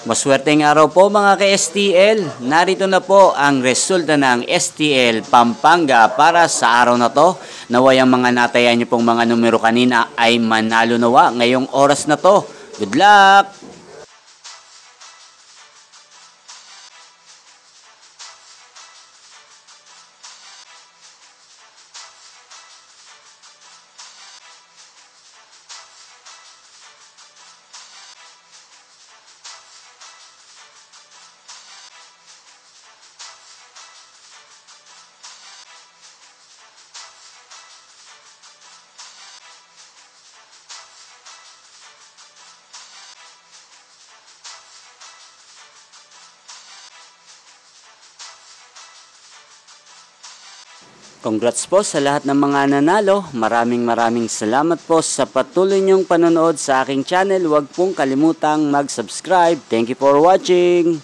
Maswerteng araw po mga ka-STL. Narito na po ang resulta ng STL Pampanga para sa araw na to. Naway ang mga natayan niyo pong mga numero kanina ay manalo nawa ngayong oras na to. Good luck! Congrats po sa lahat ng mga nanalo. Maraming salamat po sa patuloy niyong panonood sa aking channel. Huwag pong kalimutang mag-subscribe. Thank you for watching.